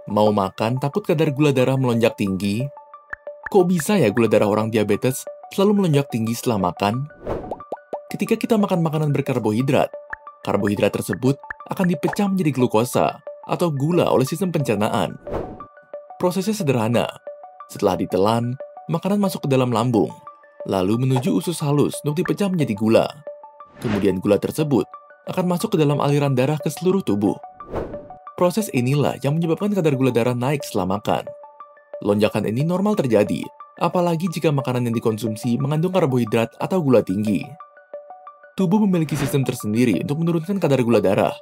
Mau makan takut kadar gula darah melonjak tinggi? Kok bisa ya gula darah orang diabetes selalu melonjak tinggi setelah makan? Ketika kita makan makanan berkarbohidrat, karbohidrat tersebut akan dipecah menjadi glukosa atau gula oleh sistem pencernaan. Prosesnya sederhana. Setelah ditelan, makanan masuk ke dalam lambung, lalu menuju usus halus untuk dipecah menjadi gula. Kemudian gula tersebut akan masuk ke dalam aliran darah ke seluruh tubuh. Proses inilah yang menyebabkan kadar gula darah naik setelah makan. Lonjakan ini normal terjadi, apalagi jika makanan yang dikonsumsi mengandung karbohidrat atau gula tinggi. Tubuh memiliki sistem tersendiri untuk menurunkan kadar gula darah,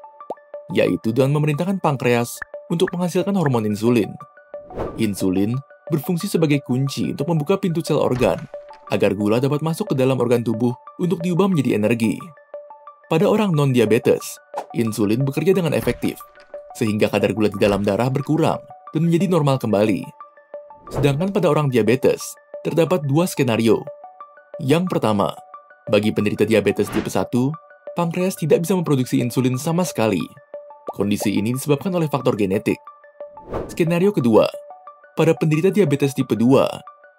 yaitu dengan memerintahkan pankreas untuk menghasilkan hormon insulin. Insulin berfungsi sebagai kunci untuk membuka pintu sel organ, agar gula dapat masuk ke dalam organ tubuh untuk diubah menjadi energi. Pada orang non-diabetes, insulin bekerja dengan efektif, sehingga kadar gula di dalam darah berkurang dan menjadi normal kembali. Sedangkan pada orang diabetes, terdapat dua skenario. Yang pertama, bagi penderita diabetes tipe 1, pankreas tidak bisa memproduksi insulin sama sekali. Kondisi ini disebabkan oleh faktor genetik. Skenario kedua, pada penderita diabetes tipe 2,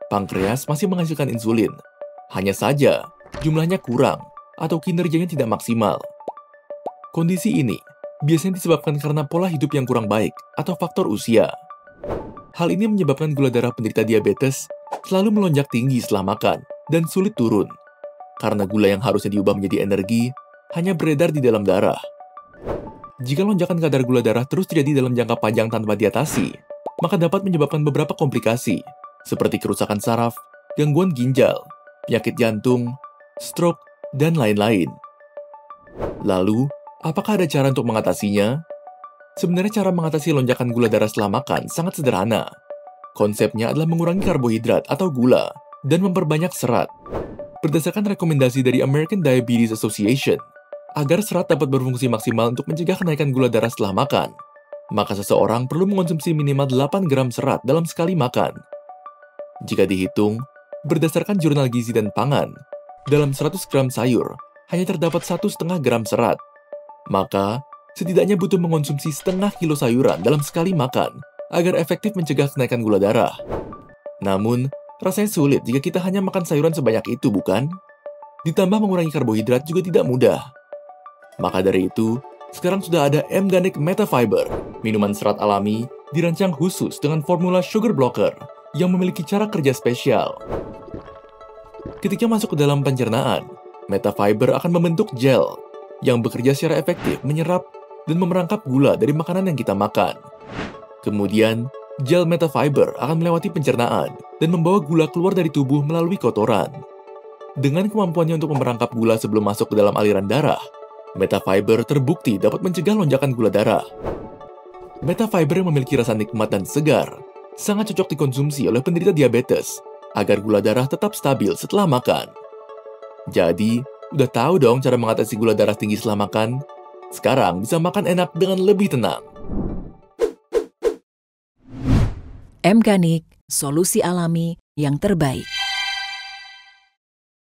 pankreas masih menghasilkan insulin. Hanya saja, jumlahnya kurang atau kinerjanya tidak maksimal. Kondisi ini biasanya disebabkan karena pola hidup yang kurang baik atau faktor usia. Hal ini menyebabkan gula darah penderita diabetes selalu melonjak tinggi setelah makan dan sulit turun. Karena gula yang harusnya diubah menjadi energi hanya beredar di dalam darah. Jika lonjakan kadar gula darah terus terjadi dalam jangka panjang tanpa diatasi, maka dapat menyebabkan beberapa komplikasi, seperti kerusakan saraf, gangguan ginjal, penyakit jantung, stroke, dan lain-lain. Lalu, apakah ada cara untuk mengatasinya? Sebenarnya cara mengatasi lonjakan gula darah setelah makan sangat sederhana. Konsepnya adalah mengurangi karbohidrat atau gula dan memperbanyak serat. Berdasarkan rekomendasi dari American Diabetes Association, agar serat dapat berfungsi maksimal untuk mencegah kenaikan gula darah setelah makan, maka seseorang perlu mengonsumsi minimal 8 gram serat dalam sekali makan. Jika dihitung, berdasarkan jurnal gizi dan pangan, dalam 100 gram sayur hanya terdapat 1,5 gram serat. Maka, setidaknya butuh mengonsumsi setengah kilo sayuran dalam sekali makan agar efektif mencegah kenaikan gula darah. Namun, rasanya sulit jika kita hanya makan sayuran sebanyak itu, bukan? Ditambah mengurangi karbohidrat juga tidak mudah. Maka dari itu, sekarang sudah ada M-Garnic Metafiber, minuman serat alami dirancang khusus dengan formula sugar blocker yang memiliki cara kerja spesial. Ketika masuk ke dalam pencernaan, Metafiber akan membentuk gel yang bekerja secara efektif menyerap dan memerangkap gula dari makanan yang kita makan. Kemudian, gel Metafiber akan melewati pencernaan dan membawa gula keluar dari tubuh melalui kotoran. Dengan kemampuannya untuk memerangkap gula sebelum masuk ke dalam aliran darah, Metafiber terbukti dapat mencegah lonjakan gula darah. Metafiber yang memiliki rasa nikmat dan segar, sangat cocok dikonsumsi oleh penderita diabetes agar gula darah tetap stabil setelah makan. Jadi, udah tahu dong cara mengatasi gula darah tinggi setelah makan? Sekarang bisa makan enak dengan lebih tenang. M-Garnic, solusi alami yang terbaik.